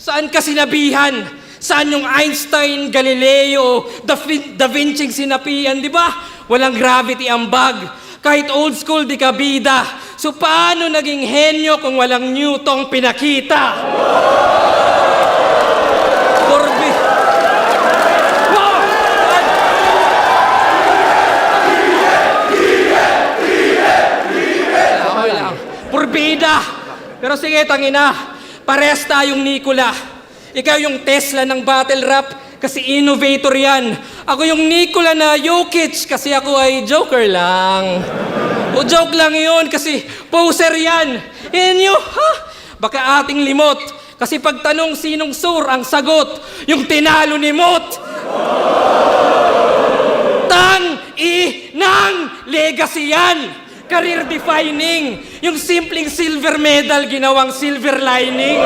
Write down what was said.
Saan ka sinabihan? Saan yung Einstein, Galileo, Da Vinci sinapian, di ba? Walang gravity ang bag. Kahit old school, di ka bida. So paano naging henyo kung walang Newton pinakita? Corby. Wow! Okay lang. Purbida. Pero sige, tangina. Parehas tayong Nikola. Ikaw yung Tesla ng battle rap kasi innovator yan. Ako yung Nikola na Jokic kasi ako ay joker lang. O joke lang yun kasi poser yan. Henyo, ha? Baka ating limot. Kasi pagtanong sinong sur ang sagot, yung tinalo ni Mot. Tang-i-nang legacy yan. Career defining. Yung simpleng silver medal ginawang silver lining.